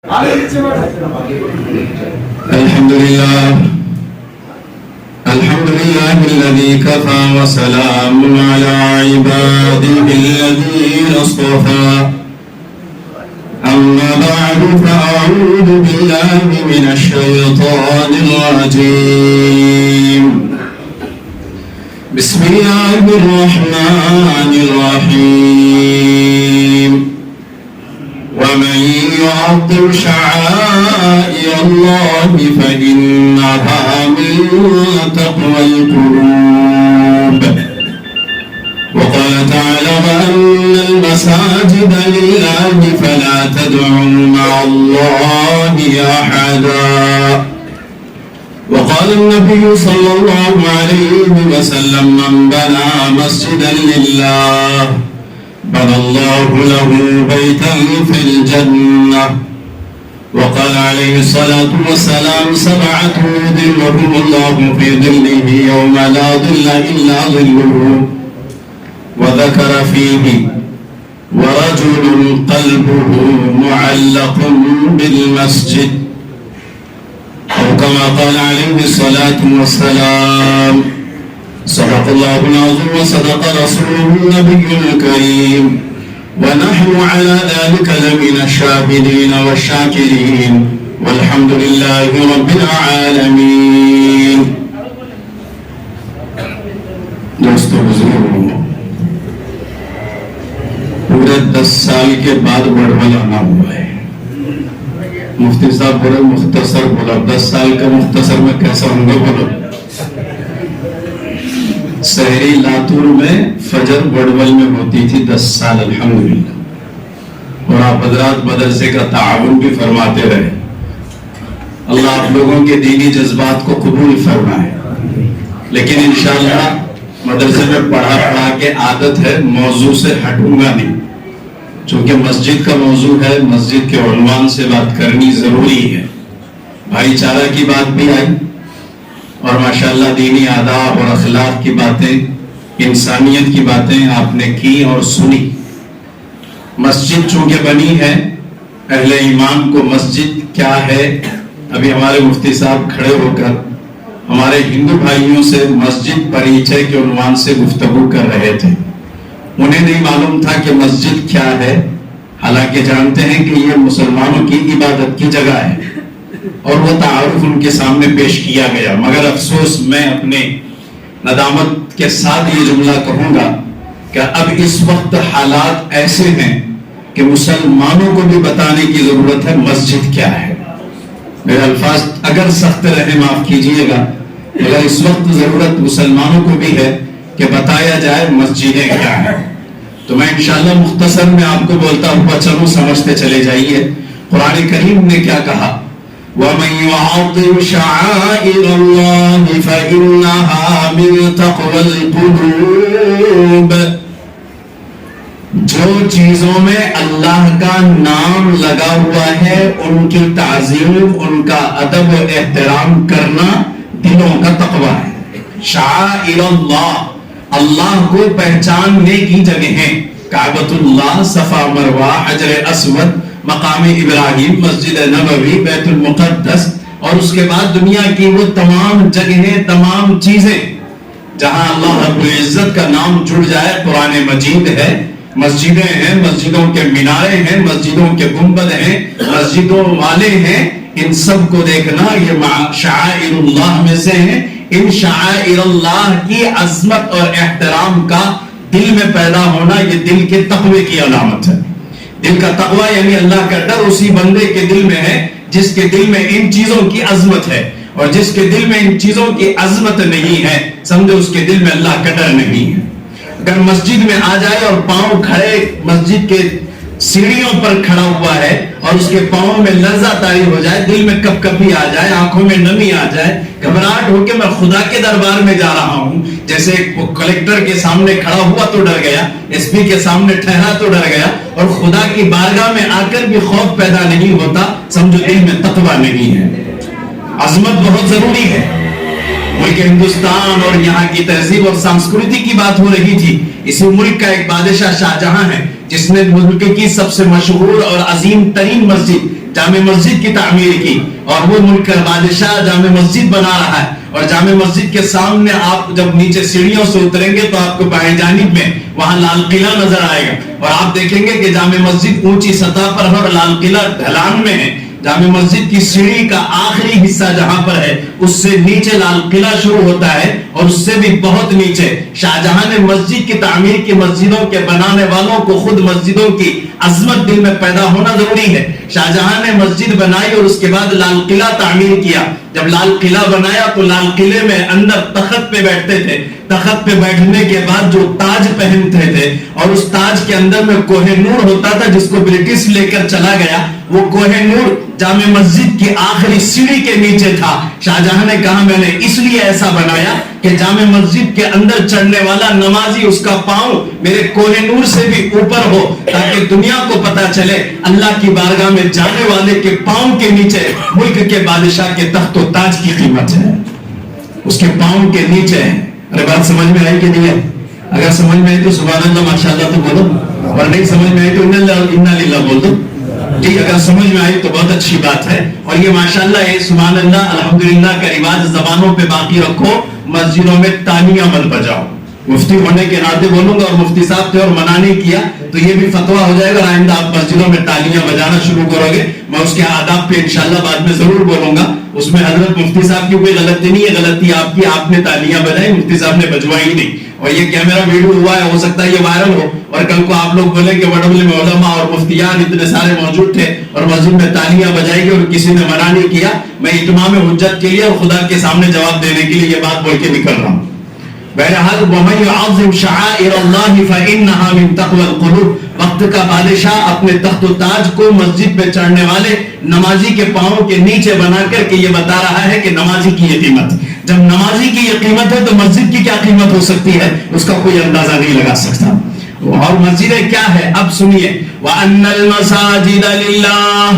الحمد لله الذي كفى وسلام على عباده الذين اصطفى أما بعد فأعوذ بالله من الشيطان الرجيم بسم الله الرحمن الرحيم ومن يعظم شعائر الله فإنها من تقوى القلوب وقال تعالى وأن المساجد لله فلا تدعوا مع الله أحدا وقال النبي صلى الله عليه وسلم من بنى مسجدا لله بنى الله له بيتا في الجنة وقال عليه الصلاة والسلام سبعة يظلهم الله في ظله يوم لا ظل إلا ظله وذكر فيه ورجل قلبه معلق بالمسجد أو كما قال عليه الصلاة والسلام صدق الله العظيم وصدق رسوله النبي الكريم ونحن على ذلك لمن الشاهدين والشاكرين والحمد لله رب العالمين. دوستو بزرگوں، پورے 10 سال کے بعد بڑھول آنا ہوا ہے. مفتی صاحب بڑے مختصر بولا. 10 سال کا مختصر میں کیسا ہوں گا بولو. سحری لاتور میں فجر بڑول میں ہوتی تھی 10 سال الحمدللہ. اور آپ حضرات مدرسے کا تعاون بھی فرماتے رہے. اللہ آپ لوگوں کے دینی جذبات کو قبول فرمائے. لیکن انشاءاللہ مدرسے میں پڑھا کے عادت ہے موضوع سے ہٹوں گا نہیں. چونکہ مسجد کا موضوع ہے, مسجد کے عنوان سے بات کرنی ضروری ہے. بھائی چارہ کی بات بھی آئی اور ماشاءاللہ دینی آداب اور اخلاق کی باتیں, انسانیت کی باتیں آپ نے کی اور سنی. مسجد چونکہ بنی ہے, اہل ایمان کو مسجد کیا ہے, ابھی ہمارے مفتی صاحب کھڑے ہو کر ہمارے ہندو بھائیوں سے مسجد پریچے کے عنوان سے گفتگو کر رہے تھے. انہیں نہیں معلوم تھا کہ مسجد کیا ہے, حالانکہ جانتے ہیں کہ یہ مسلمانوں کی عبادت کی جگہ ہے اور وہ تعارف ان کے سامنے پیش کیا گیا. مگر افسوس میں اپنے ندامت کے ساتھ یہ جملہ کہوں گا کہ اب اس وقت حالات ایسے ہیں کہ مسلمانوں کو بھی بتانے کی ضرورت ہے مسجد کیا ہے. میرے الفاظ اگر سخت رہے معاف کیجئے گا, مگر اس وقت ضرورت مسلمانوں کو بھی ہے کہ بتایا جائے مسجدیں کیا ہیں. تو میں انشاءاللہ مختصر میں آپ کو بولتا ہوا چلوں, سمجھتے چلے جائیے. قرآن کریم نے کیا کہا؟ وَمَن يُعَظِّمْ شَعَائِرَ اللَّهِ فَإِنَّهَا مِن تَقْوَى الْقُلُوبِ. جو چیزوں میں اللہ کا نام لگا ہوا ہے ان کی تعظیم, ان کا ادب و احترام کرنا دلوں کا تقوی ہے. شعائر اللہ, اللہ کو پہچاننے کی جگہ ہیں. کعبۃ اللہ, صفا مروہ, حجر اسود, مقام ابراہیم, مسجد نبوی, بیت المقدس, اور اس کے بعد دنیا کی وہ تمام جگہیں, تمام چیزیں جہاں اللہ رب العزت کا نام جڑ جائے. قرآن مجید ہے, مسجدیں ہیں, مسجدوں کے مینارے ہیں, مسجدوں کے گنبد ہیں, مسجدوں والے ہیں. ان سب کو دیکھنا یہ شعائر اللہ میں سے ہیں. ان شعائر اللہ کی عظمت اور احترام کا دل میں پیدا ہونا یہ دل کے تقوی کی علامت ہے. دل کا تقوی یعنی اللہ کا ڈر اسی بندے کے دل میں ہے جس کے دل میں ان چیزوں کی عظمت ہے, اور جس کے دل میں ان چیزوں کی عظمت نہیں ہے سمجھو اس کے دل میں اللہ کا ڈر نہیں ہے. اگر مسجد میں آ جائے اور پاؤں کھڑے مسجد کے سیڑھیوں پر کھڑا ہوا ہے اور اس کے پاؤں میں لرزہ طاری ہو جائے, دل میں کپ کپی آ جائے, آنکھوں میں نمی آ جائے, گھبراہٹ ہو کے میں خدا کے دربار میں جا رہا ہوں, جیسے کلیکٹر کے سامنے کھڑا ہوا تو ڈر گیا, ایس پی کے سامنے ٹھہرا تو ڈر گیا, اور خدا کی بارگاہ میں آ کر بھی خوف پیدا نہیں ہوتا, سمجھو دل میں تقوی نہیں ہے. عظمت بہت ضروری ہے. ملک ہندوستان اور یہاں کی تہذیب اور سنسکرتی کی بات ہو رہی تھی. اسی ملک کا ایک بادشاہ شاہجہاں ہے, جس نے ملک کی سب سے مشہور اور عظیم ترین مسجد جامع مسجد کی تعمیر کی، اور وہ ملک کا بادشاہ جامع مسجد بنا رہا ہے، اور جامع مسجد کے سامنے آپ جب نیچے سیڑھیوں سے اتریں گے تو آپ کو بائیں جانب میں وہاں لال قلعہ نظر آئے گا، اور آپ دیکھیں گے کہ جامع مسجد اونچی سطح پر ہے اور لال قلعہ ڈھلان میں ہے۔ جامع مسجد کی سیڑھی کا آخری حصہ جہاں پر ہے اس سے نیچے لال قلعہ شروع ہوتا ہے، اور اس سے بھی بہت نیچے شاہجہاں نے مسجد کی تعمیر کی، مسجدوں کے بنانے والوں کو خود مسجدوں کی عظمت دل میں پیدا ہونا ضروری ہے۔ شاہجہاں نے مسجد بنائی اور اس کے بعد لال قلعہ تعمیر کیا۔ جب لال قلعہ بنایا تو لال قلعے میں اندر تخت پہ بیٹھتے تھے، تخت پہ بیٹھنے کے بعد جو تاج پہنتے تھے، اور اس تاج کے اندر میں کوہ نور ہوتا تھا جس کو برٹش لے کر چلا گیا، وہ کوہ نور جامع مسجد کی آخری سیڑھی کے نیچے تھا۔ شاہجہاں نے کہا میں نے اس لیے ایسا بنایا کہ جامع مسجد کے اندر چڑھنے والا نمازی اس کا پاؤں میرے کوہ نور سے بھی اوپر ہو، تاکہ دنیا کو پتا چلے اللہ کی بارگاہ میں جانے والے کے پاؤں کے نیچے ملک کے بادشاہ کے تخت و تاج کی قیمت ہے، اس کے پاؤں کے نیچے ہے۔ ارے بات سمجھ میں آئی کہ نہیں ہے؟ اگر سمجھ میں آئی تو سبحان اللہ ماشاءاللہ تو بولو، اور نہیں سمجھ میں آئی تو انا للہ بول دو۔ ٹھیک، اگر سمجھ میں آئی تو بہت اچھی بات ہے، اور یہ ماشاءاللہ یہ سبحان اللہ الحمدللہ کا رواج زبانوں پہ باقی رکھو، مسجدوں میں تالیاں مت بجاؤ۔ مفتی ہونے کے ناطے بولوں گا، اور مفتی صاحب تھے اور منع نہیں کیا تو یہ بھی فتویٰ ہو جائے گا، آئندہ آپ مسجدوں میں تالیاں بجانا شروع کرو گے، میں اس کے آداب پہ انشاءاللہ بعد میں ضرور بولوں گا۔ اس میں حضرت مفتی صاحب کی کوئی غلطی نہیں ہے، غلطی آپ کی، آپ نے تالیاں بجائی، مفتی صاحب نے بجوائی نہیں۔ اور یہ کیمرہ ویڈیو ہوا ہے، ہو سکتا ہے یہ وائرل ہو، اور کل کو آپ لوگ بولیں کہ وڈبل میں علماء اور مفتیان اتنے سارے موجود تھے اور مسجد میں تالیاں بجائی گئی اور کسی نے منع نہیں کیا۔ میں اتمام حجت کے لیے اور خدا کے سامنے جواب دینے کے لیے یہ بات بول کے نکل رہا ہوں۔ بہرحال وَمَن يُعَظِّمْ شَعَائِرَ اللَّهِ فَإِنَّهَا مِن تَقْوَى الْقُلُوبِ، وقت کا بادشاہ اپنے تخت و تاج کو مسجد پہ چڑھنے والے نمازی کے پاؤں کے نیچے بنا کر کے یہ بتا رہا ہے کہ نمازی کی یہ قیمت، جب نمازی کی یہ قیمت ہے تو مسجد کی کیا قیمت ہو سکتی ہے، اس کا کوئی اندازہ نہیں لگا سکتا۔ اور مسجدیں کیا ہے اب سنیے، وَأَنَّ الْمَسَاجِدَ لِلَّهِ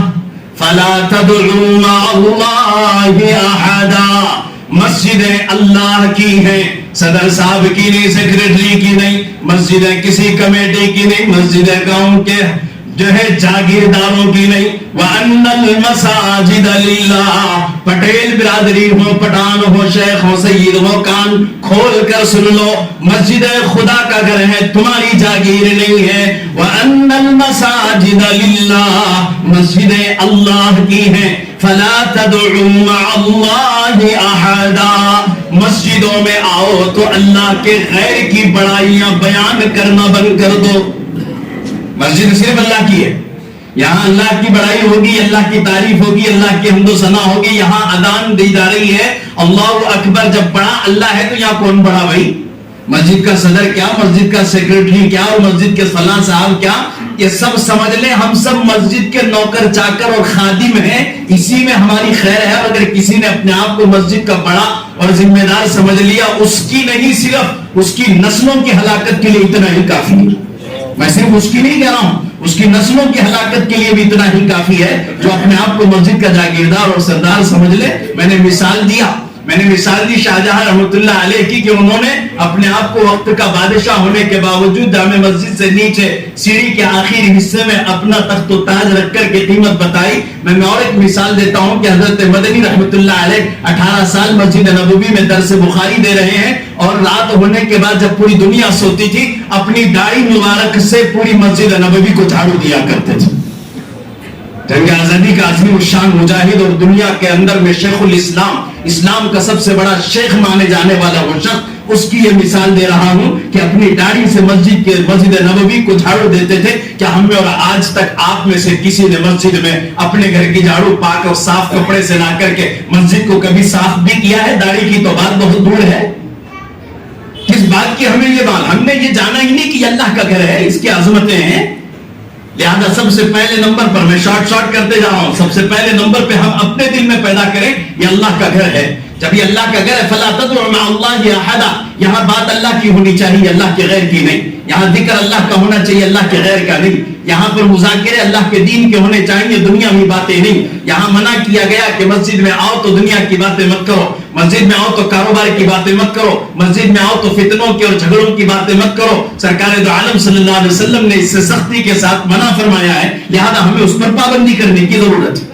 فَلَا تَدْعُوا مَعَ اللَّهِ أَحَدًا، مسجدیں اللہ کی ہیں، صدر صاحب کی نہیں، سیکریٹری کی نہیں، مسجدیں کسی کمیٹی کی نہیں، مسجدیں گاؤں کے جو ہے جاگیرداروں کی نہیں۔ وَأَنَّ الْمَسَاجِدَ لِلَّهِ، پٹیل برادری ہو، پٹھان ہو، شیخ ہو، سید ہو، کان کھول کر سن لو، مسجد خدا کا گھر ہے، تمہاری جاگیر نہیں ہے۔ وَأَنَّ الْمَسَاجِدَ لِلَّهِ، مسجدیں اللہ کی ہیں، فَلَا تَدْعُوا مَعَ اللَّهِ أَحَدًا، مسجدوں میں آؤ تو اللہ کے غیر کی بڑائیاں بیان کرنا بند کر دو۔ مسجد صرف اللہ کی ہے، یہاں اللہ کی بڑائی ہوگی، اللہ کی تعریف ہوگی، اللہ کی حمد و ثنا ہوگی، یہاں اذان دی جا رہی ہے اللہ اکبر، جب بڑا اللہ ہے تو یہاں کون بڑا بھائی؟ مسجد کا صدر کیا، مسجد کا سیکریٹری کیا، اور مسجد کے فلاں صاحب کیا، یہ سب سمجھ لیں ہم سب مسجد کے نوکر چاکر اور خادم ہیں، اسی میں ہماری خیر ہے۔ اگر کسی نے اپنے آپ کو مسجد کا بڑا اور ذمہ دار سمجھ لیا، اس کی نہیں صرف اس کی نسلوں کی ہلاکت کے لیے اتنا ہی کافی ہے۔ میں صرف اس کی نہیں کہہ رہا ہوں، اس کی نسلوں کی ہلاکت کے لیے بھی اتنا ہی کافی ہے جو اپنے آپ کو مسجد کا جاگیردار اور سردار سمجھ لے۔ میں نے مثال دی شاہجہاں رحمۃ اللہ علیہ کی کہ انہوں نے اپنے آپ کو وقت کا بادشاہ ہونے کے باوجود جامع مسجد سے نیچے سیڑھی کے آخری حصے میں اپنا تخت و تاج رکھ کر کے قیمت بتائی۔ میں اور ایک مثال دیتا ہوں کہ حضرت مدنی رحمۃ اللہ علیہ 18 سال مسجد نبوی میں درس بخاری دے رہے ہیں، اور رات ہونے کے بعد جب پوری دنیا سوتی تھی اپنی داڑھی مبارک سے پوری مسجد نبوی کو جھاڑو دیا کرتے تھے۔ جنگ آزادی کا عظیم الشان مجاہد اور دنیا کے اندر میں شیخ الاسلام، اسلام کا سب سے بڑا شیخ مانے جانے والا وہ شخص، اس کی یہ مثال دے رہا ہوں کہ اپنی داڑھی سے مسجد نبوی کو جھاڑو دیتے تھے۔ کیا ہم میں اور آج تک آپ میں سے کسی نے مسجد میں اپنے گھر کی جھاڑو پاک اور صاف کپڑے سے لا کر کے مسجد کو کبھی صاف بھی کیا ہے؟ داڑھی کی تو بات بہت دور ہے۔ کس بات کی ہمیں یہ بات، ہم نے یہ جانا ہی نہیں کہ اللہ کا گھر ہے، اس کی عظمتیں ہیں۔ لہذا سب سے پہلے نمبر پر میں شارٹ کرتے جا رہا ہوں، سب سے پہلے نمبر پہ ہم اپنے دل میں پیدا کریں یہ اللہ کا گھر ہے۔ جب یہ اللہ کا گھر ہے فلا تدعوا مع اللہ احدا، یہاں بات اللہ کی ہونی چاہیے، اللہ کے غیر کی نہیں۔ یہاں ذکر اللہ کا ہونا چاہیے، اللہ کے غیر کا نہیں۔ یہاں پر مذاکرے اللہ کے دین کے ہونے چاہیے، دنیاوی باتیں نہیں۔ یہاں منع کیا گیا کہ مسجد میں آؤ تو دنیا کی باتیں مت کرو، مسجد میں آؤ تو کاروبار کی باتیں مت کرو, مسجد میں آؤ تو فتنوں کی اور جھگڑوں کی باتیں مت کرو. سرکار دو عالم صلی اللہ علیہ وسلم نے اس سے سختی کے ساتھ منع فرمایا ہے, لہذا ہمیں اس پر پابندی کرنے کی ضرورت ہے.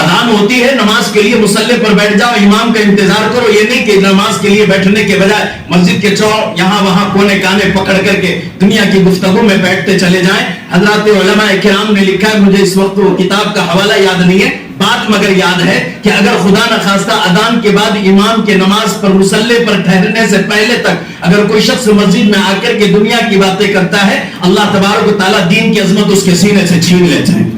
اذان ہوتی ہے, نماز کے لیے مصلی پر بیٹھ جاؤ, امام کا انتظار کرو. یہ نہیں کہ نماز کے لیے بیٹھنے کے بجائے مسجد کے چور یہاں وہاں کونے کانے پکڑ کر کے دنیا کی گفتگو میں بیٹھتے چلے جائیں. حضرات علماء کرام نے لکھا ہے, مجھے اس وقت وہ کتاب کا حوالہ یاد نہیں ہے, بات مگر یاد ہے کہ اگر خدا نخواستہ اذان کے بعد امام کے نماز پر مصلی پر ٹھہرنے سے پہلے تک اگر کوئی شخص مسجد میں آ کر کے دنیا کی باتیں کرتا ہے, اللہ تبارک و تعالیٰ دین کی عظمت اس کے سینے سے چھین لیتے ہیں,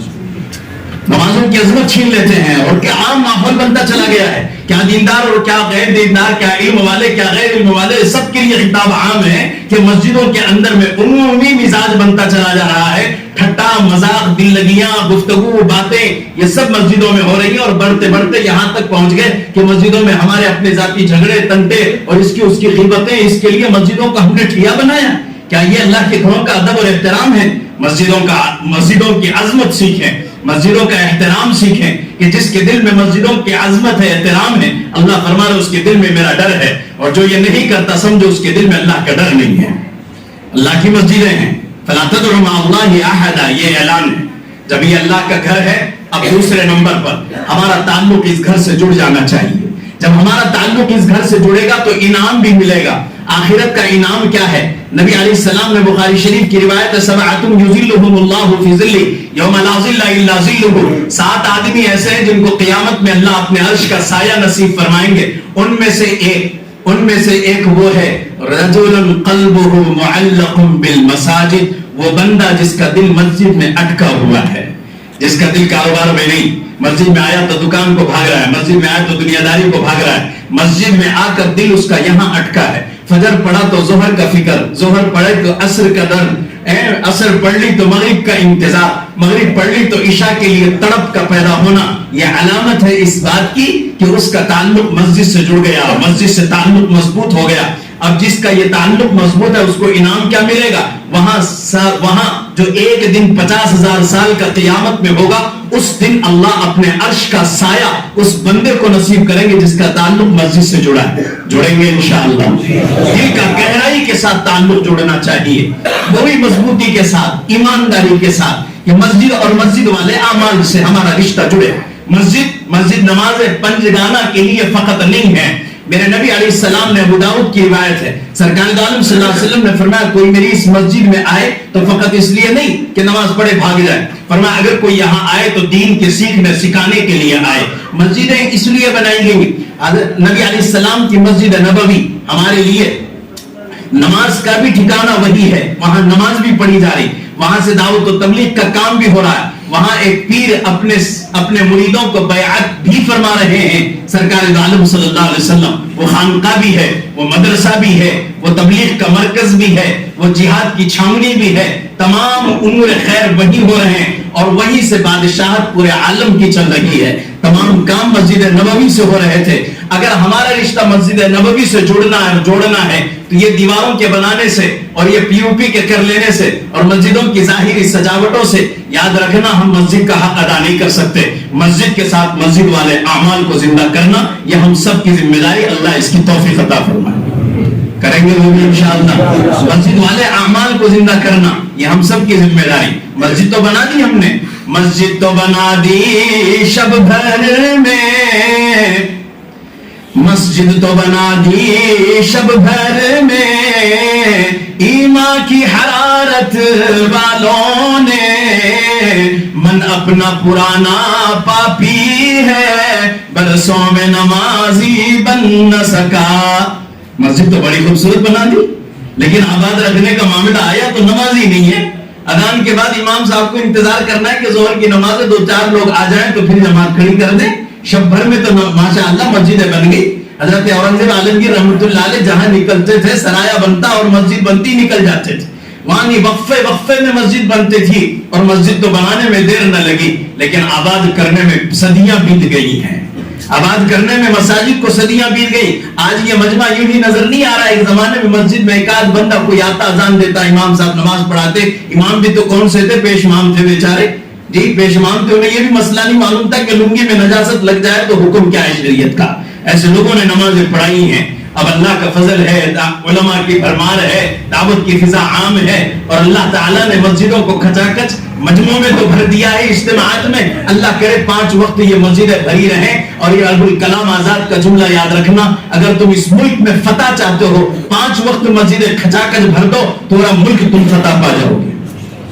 نمازوں کی عظمت چھین لیتے ہیں. اور کیا عام ماحول بنتا چلا گیا ہے, کیا دیندار اور کیا غیر دیندار, کیا علم والے کیا غیر علم والے, سب کے لیے خطاب عام ہے کہ مسجدوں کے اندر میں عمومی مزاج بنتا چلا جا رہا ہے. ٹھٹا مذاق, دل لگیاں, گفتگو, باتیں, یہ سب مسجدوں میں ہو رہی ہیں. اور بڑھتے بڑھتے یہاں تک پہنچ گئے کہ مسجدوں میں ہمارے اپنے ذاتی جھگڑے, تنٹے اور اس کی غیبتیں. اس کے لیے مسجدوں کو ہم نے ٹھیا بنایا. کیا یہ اللہ کے گھروں کا ادب اور احترام ہے؟ مسجدوں کی عظمت سیکھیں, مسجدوں کا احترام سیکھیں کہ جس کے دل میں مسجدوں کی عظمت ہے, احترام ہے, اللہ فرما رہا ہے اس کے دل میں میرا ڈر ہے. اور جو یہ نہیں کرتا سمجھو اس کے دل میں اللہ کا ڈر نہیں ہے. اللہ کی مسجدیں ہیں, فلا تدعوا مع اللہ احدا, یہ اعلان ہے. جب یہ اللہ کا گھر ہے, اب دوسرے نمبر پر ہمارا تعلق اس گھر سے جڑ جانا چاہیے. جب ہمارا تعلق اس گھر سے جڑے گا تو انعام بھی ملے گا. آخرت کا انعام کیا ہے؟ نبی علیہ السلام نے بخاری شریف کی روایت ہے, سبعۃ یظلھم اللہ فی ظلہ یوم لا ظل الا ظلہ, 7 آدمی ایسے ہیں جن کو قیامت میں اللہ اپنے عرش کا سایہ نصیب فرمائیں گے. ان میں سے ایک وہ ہے رجل قلبہ معلق بالمساجد, وہ بندہ جس کا دل مسجد میں اٹکا ہوا ہے, جس کا دل کاروبار میں نہیں. مسجد میں آیا تو دکان کو بھاگ رہا ہے, مسجد میں آیا تو دنیا داری کو بھاگ رہا ہے, مسجد میں آ کر دل اس کا یہاں اٹکا ہے. فجر پڑھا تو ظہر کا فکر, ظہر پڑھے تو عصر کا درد, عصر پڑھ لی تو مغرب کا انتظار, مغرب پڑھ لی تو عشاء کے لیے تڑپ کا پیدا ہونا. یہ علامت ہے اس بات کی کہ اس کا تعلق مسجد سے جڑ گیا, مسجد سے تعلق مضبوط ہو گیا. اب جس کا یہ تعلق مضبوط ہے اس کو انعام کیا ملے گا؟ وہاں جو ایک دن 50,000 سال کا قیامت میں ہوگا, اس دن اللہ اپنے عرش کا سایہ اس بندے کو نصیب کریں گے جس کا تعلق مسجد سے جڑا ہے. جڑیں گے انشاءاللہ. دل کا گہرائی کے ساتھ تعلق جوڑنا چاہیے, وہی مضبوطی کے ساتھ, ایمانداری کے ساتھ. یہ مسجد اور مسجد والے اعمال سے ہمارا رشتہ جڑے. مسجد نماز پنجگانہ کے لیے فقط نہیں ہے. میرے نبی علیہ السلام نے, ابو داؤد کی روایت ہے, سرکار دو عالم صلی اللہ علیہ وسلم نے فرمایا کوئی میری اس مسجد میں آئے تو فقط اس لیے نہیں کہ نماز پڑھے بھاگ جائے, فرمایا اگر کوئی یہاں آئے تو دین کے سیکھنے سکھانے کے لیے آئے. مسجدیں اس لیے بنائی گئی, نبی علیہ السلام کی مسجد نبوی ہمارے لیے نماز کا بھی ٹھکانہ وہی ہے, وہاں نماز بھی پڑھی جا رہی, وہاں سے دعوت و تبلیغ کا کام بھی ہو رہا ہے, وہاں ایک پیر اپنے مریدوں کو بیعت بھی فرما رہے ہیں. سرکار دو عالم صلی اللہ علیہ وسلم, وہ خانقاہ بھی ہے, وہ مدرسہ بھی ہے, وہ تبلیغ کا مرکز بھی ہے, وہ جہاد کی چھاونی بھی ہے. تمام امور خیر وہی ہو رہے ہیں اور وہی سے بادشاہت پورے عالم کی چل رہی ہے. تمام کام مسجد نبوی سے ہو رہے تھے. اگر ہمارا رشتہ مسجد نبوی سے جوڑنا ہے تو یہ دیواروں کے بنانے سے اور یہ پی او پی کے کر لینے سے اور مسجدوں کی ظاہری سجاوٹوں سے, یاد رکھنا ہم مسجد کا حق ادا نہیں کر سکتے. مسجد کے ساتھ مسجد والے اعمال کو زندہ کرنا یہ ہم سب کی ذمہ داری, اللہ اس کی توفیق عطا فرمائے. کریں گے وہ بھی انشاءاللہ. مسجد والے اعمال کو زندہ کرنا یہ ہم سب کی ذمہ داری. مسجد تو بنا دی ہم نے, مسجد تو بنا دی شب بھر میں, مسجد تو بنا دی شب بھر میں, ایمان کی حرارت والوں نے, من اپنا پرانا پاپی ہے, برسوں میں نمازی بن نہ سکا. مسجد تو بڑی خوبصورت بنا دی, لیکن آباد رکھنے کا معاملہ آیا تو نمازی نہیں ہے. اذان کے بعد امام صاحب کو انتظار کرنا ہے کہ ظہر کی نماز 2-4 لوگ آ جائیں تو پھر جماعت کھڑی کر دیں. شب بھر میں تو ماشاءاللہ مسجدیں بن گئی. حضرت اورنگزیب عالمگیر رحمۃ اللہ علیہ جہاں نکلتے تھے سرایہ بنتا اور مسجد بنتی نکل جاتے تھے, وہاں وقفے میں مسجد بنتی تھی اور مسجد تو بنانے میں دیر نہ لگی, لیکن آباد کرنے میں صدیاں بیت گئی ہیں. آباد کرنے میں مساجد کو صدیاں بیت گئی. آج یہ مجمع یوں ہی نظر نہیں آ رہا ہے. ایک زمانے میں مسجد میں ایک آدھ بندہ کوئی آتا, اذان دیتا, امام صاحب نماز پڑھاتے. امام بھی تو کون سے تھے, پیش امام تھے بیچارے. جی پیش امام تھے, انہیں یہ بھی مسئلہ نہیں معلوم تھا کہ لنگی میں نجاست لگ جائے تو حکم کیا ہے شریعت کا. ایسے لوگوں نے نمازیں پڑھائی ہیں. اب اللہ کا فضل ہے, علماء کی فرمان ہے, دعوت کی فضا عام ہے, اور اللہ تعالیٰ نے مسجدوں کو کھچا کچ مجموعوں میں تو بھر دیا ہے, اجتماعات میں. اللہ کرے 5 وقت یہ مسجدیں بھری رہیں. اور یہ ابوالکلام آزاد کا جملہ یاد رکھنا, اگر تم اس ملک میں فتح چاہتے ہو 5 وقت مسجدیں کھچا کچ بھر دو, پورا ملک تم فتح پا جاؤ گے,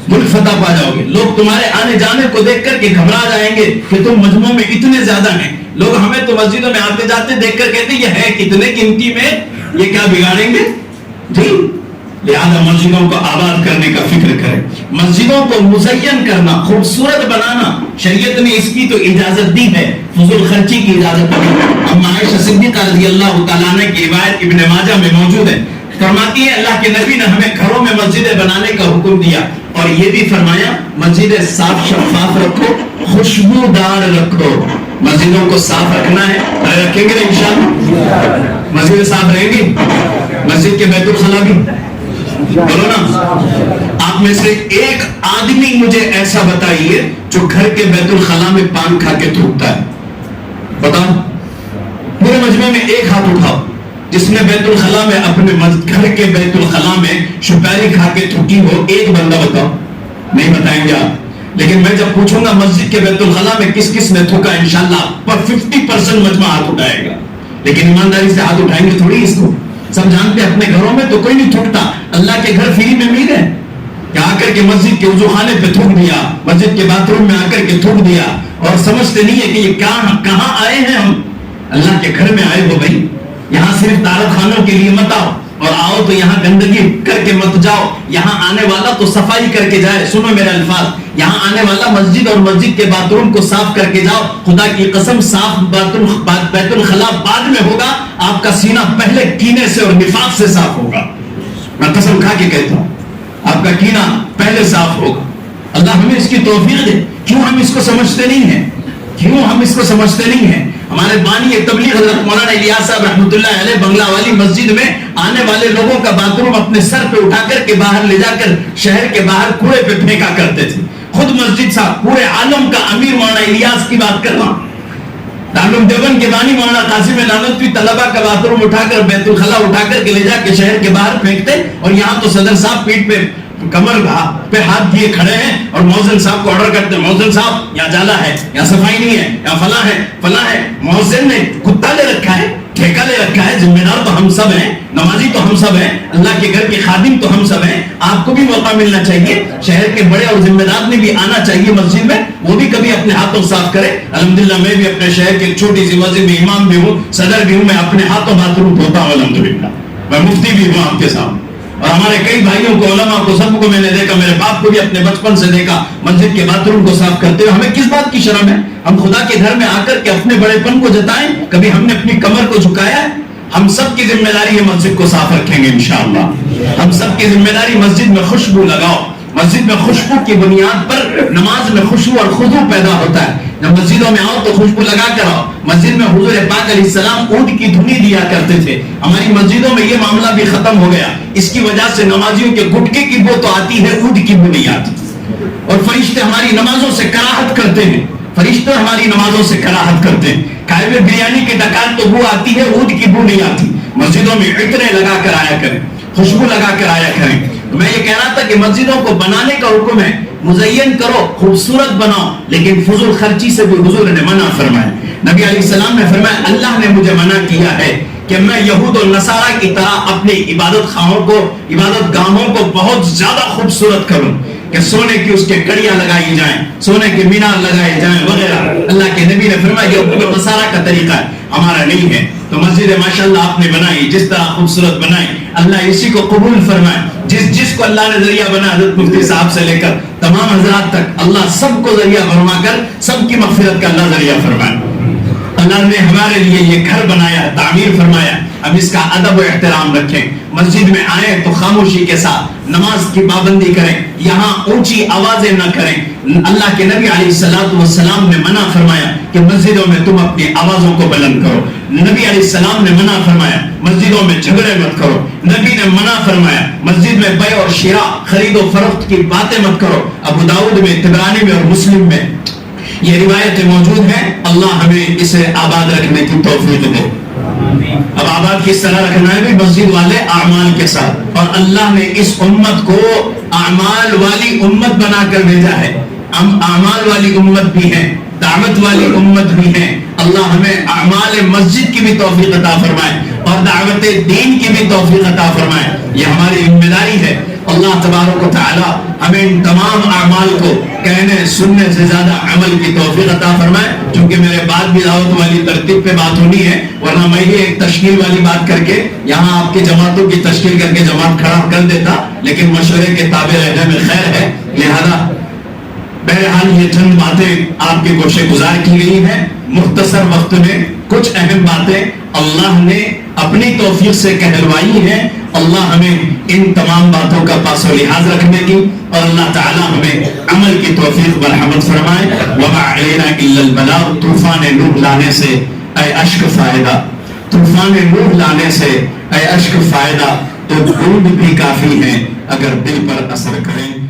ملک فتح پا جاؤ گے. لوگ تمہارے آنے جانے کو دیکھ کر کے گھبرا جائیں گے کہ تم مجموعوں میں اتنے زیادہ ہیں. لوگ ہمیں تو مسجدوں میں آتے جاتے دیکھ کر کہتے ہیں یہ ہے کتنے گنتی میں, یہ کیا بگاڑیں گے جی. لہذا مسجدوں کو آباد کرنے کا فکر کریں, مسجدوں کو مزین کرنا, خوبصورت بنانا. شریعت نے اس کی تو اجازت دی ہے, فضول خرچی کی اجازت دی. اما عائشہ صدیقہ رضی اللہ تعالیٰ عنہ کی روایت ابن ماجہ میں موجود ہے, فرماتی ہے اللہ کے نبی نے ہمیں گھروں میں مسجدیں بنانے کا حکم دیا, اور یہ بھی فرمایا مسجدیں صاف شفاف رکھو, خوشبودار رکھو. مسجدوں کو صاف رکھنا ہے, رکھیں گے انشاءاللہ, مسجدیں صاف رہیں گی. مسجد کے بیت الخلا بھی بولو نا. آپ میں سے ایک آدمی مجھے ایسا بتائیے جو گھر کے بیت الخلا میں پان کھا کے تھوکتا ہے, بتاؤ. پورے مجمع میں ایک ہاتھ اٹھاؤ جس نے بیت الخلا میں اپنے گھر کے بیت الخلا میں سپاری کھا کے تھوکی ہو. ایک بندہ بتاؤ. نہیں بتائیں گے آپ, لیکن میں جب پوچھوں گا مسجد کے بیت الخلا میں کس کس نے تھوکا, انشاءاللہ پر 50% مجمع ہاتھ اٹھائے گا. لیکن ایمانداری سے ہاتھ اٹھائیں گے تھوڑی اس کو. سب جانتے ہیں اپنے گھروں میں تو کوئی نہیں تھوکتا. اللہ کے گھر فری میں مل گئے کہ آ کر کے مسجد کے وضو خانے پہ تھوک دیا, مسجد کے باتھ روم میں آ کر کے تھوک دیا, اور سمجھتے نہیں ہے کہ یہ کہاں آئے ہیں ہم. اللہ کے گھر میں آئے ہو بھائی, یہاں صرف دعوت خانوں کے لیے مت آؤ, اور آؤ تو یہاں گندگی کر کے مت جاؤ. یہاں آنے والا تو صفائی کر کے جائے. سنو میرے الفاظ, یہاں آنے والا مسجد اور مسجد کے باتھ روم کو صاف کر کے جاؤ. خدا کی قسم صاف بیت الخلا بعد میں ہوگا, آپ کا سینہ پہلے کینے سے اور نفاق سے صاف ہوگا. میں قسم کھا کے کہتا ہوں, آپ کا کینہ پہلے صاف ہوگا. اللہ ہمیں اس کی توفیق دے. کیوں ہم اس کو سمجھتے نہیں ہیں, کیوں ہم اس کو سمجھتے نہیں ہیں. ہمارے بانی تبلیغ حضرت مولانا الیاس صاحب رحمۃ اللہ علیہ بنگلہ والی مسجد میں آنے والے لوگوں کا باتھ روم اپنے سر پہ اٹھا کر کے باہر لے جا کر شہر کے باہر کوڑے پہ پھینکا کرتے تھے. خود مسجد صاحب, پورے عالم کا امیر مولانا الیاس کی بات کر رہا ہوں. دارالعلوم دیوبند کے بانی مولانا قاسم نانوتوی طلبہ کا باتھ روم اٹھا کر بیت الخلا اٹھا کر کے لے جا کے شہر کے باہر پھینکتے, اور یہاں تو صدر صاحب پیٹ پہ کمر پہ ہاتھ دیے کھڑے ہیں اور مؤذن صاحب کو آرڈر کرتے ہیں, مؤذن صاحب یا جالا ہے یا صفائی نہیں ہے یا فلاں ہے. مؤذن نے کتا لے رکھا ہے, ٹھیکہ لے رکھا ہے. ذمہ دار تو ہم سب ہیں, نمازی تو ہم سب ہیں, اللہ کے گھر کے خادم تو ہم سب ہیں. آپ کو بھی موقع ملنا چاہیے, شہر کے بڑے اور ذمہ دار نے بھی آنا چاہیے مسجد میں, وہ بھی کبھی اپنے ہاتھوں صاف کرے. الحمدللہ میں بھی اپنے شہر کے چھوٹی سی مسجد میں امام بھی ہوں, صدر بھی ہوں. میں اپنے ہاتھوں باتھ روم دھوتا ہوں الحمدللہ. میں مفتی بھی ہوں آپ کے سامنے, اور ہمارے کئی بھائیوں کو, علماء کو, سب کو میں نے دیکھا, میرے باپ کو بھی اپنے بچپن سے دیکھا مسجد کے باتھ روم کو صاف کرتے ہوئے. ہمیں کس بات کی شرم ہے؟ ہم خدا کے گھر میں آ کر کے اپنے بڑے پن کو جتائیں. کبھی ہم نے اپنی کمر کو جھکایا ہے؟ ہم سب کی ذمہ داری ہے مسجد کو صاف رکھیں گے انشاءاللہ. ہم سب کی ذمہ داری, مسجد میں خوشبو لگاؤ. مسجد میں خوشبو کی بنیاد پر نماز میں خوشبو اور خضوع پیدا ہوتا ہے. جب مسجدوں میں آؤ تو خوشبو لگا کر آؤ. مسجد میں حضور پاک علیہ السلام اونٹ کی دھنی دیا کرتے تھے. ہماری مسجدوں میں یہ معاملہ بھی ختم ہو گیا. اس کی وجہ سے نمازیوں کے گٹکے کی بو تو آتی ہے, اونٹ کی بو نہیں آتی. اور فرشتے ہماری نمازوں سے کراہت کرتے ہیں, فرشتے ہماری نمازوں سے کراہت کرتے ہیں. کھائے ہوئے بریانی کی ڈکار تو بو آتی ہے, اونٹ کی بو نہیں آتی. مسجدوں میں عطریں لگا کر آیا کریں, خوشبو لگا کر آیا کریں. میں یہ کہہ رہا تھا کہ مسجدوں کو بنانے کا حکم ہے, مزین کرو, خوبصورت بناؤ, لیکن فضول خرچی سے بھی حضور نے منع فرمایا. نبی علیہ السلام نے فرمایا اللہ نے مجھے منع کیا ہے کہ میں یہود و نصارہ کی طرح اپنی عبادت گاہوں کو بہت زیادہ خوبصورت کروں, کہ سونے کی اس کے کڑیاں لگائی جائیں, سونے کے مینار لگائے جائیں وغیرہ. اللہ کے نبی نے فرمایا یہود و نصارہ کا طریقہ ہے, ہمارا نہیں ہے. تو مسجد ماشاءاللہ آپ نے بنائی, جس طرح خوبصورت بنائی, اللہ اسی کو قبول فرمائے. جس کو اللہ نے ذریعہ بنا, حضرت مفتی صاحب سے لے کر تمام حضرات تک, اللہ سب کو ذریعہ فرما کر سب کی مغفرت کا اللہ ذریعہ فرمائے. اللہ نے ہمارے لیے یہ گھر بنایا, تعمیر فرمایا. اب اس کا ادب و احترام رکھیں. مسجد میں آئیں تو خاموشی کے ساتھ نماز کی پابندی کریں, یہاں اونچی آوازیں نہ کریں. اللہ کے نبی علیہ الصلوۃ والسلام نے منع فرمایا کہ مسجدوں میں تم اپنی آوازوں کو بلند کرو. نبی علیہ السلام نے منع فرمایا مسجدوں میں جھگڑے مت کرو. نبی نے منع فرمایا مسجد میں بیع اور شراء, خرید و فروخت کی باتیں مت کرو. ابو داؤد میں, طبرانی میں اور مسلم میں یہ روایتیں موجود ہیں. اللہ ہمیں اسے آباد رکھنے کی توفیق دے. اب آباد کس طرح رکھنا ہے بھی مسجد والے اعمال کے ساتھ، اور اللہ نے اس امت کو اعمال والی امت بنا کر بھیجا ہے. ہم اعمال والی امت بھی ہیں، دعوت والی امت بھی ہیں. اللہ ہمیں اعمال مسجد کی بھی توفیق عطا فرمائے اور دعوت دین کی بھی توفیق عطا فرمائے. یہ ہماری ذمہ داری ہے. اللہ تبارک و تعالی ہمیں ان تمام اعمال کو کہنے سننے سے زیادہ عمل کی توفیق عطا فرمائے. چونکہ میرے بعد بھی دعوت والی ترتیب پہ بات ہونی ہے، ورنہ میں یہ ایک تشکیل والی بات کر کے یہاں آپ کی جماعتوں کی تشکیل کر کے جماعت کھڑا کر دیتا، لیکن مشورے کے تابع رہنے میں خیر ہے. لہذا بہرحال یہ چند باتیں آپ کے گوشے گزار کی گئی ہیں. مختصر وقت میں کچھ اہم باتیں اللہ نے اپنی توفیق سے کہلوائی ہیں. اللہ ہمیں ان تمام باتوں کا پاس و لحاظ رکھنے کی اور اللہ تعالی ہمیں عمل کی توفیق برحمت فرمائے. وما علینا الا البلاغ. طوفان نوح لانے سے اے اشک فائدہ، طوفان نوح لانے سے اے اشک فائدہ، تو بوند بھی کافی ہیں اگر دل پر اثر کریں.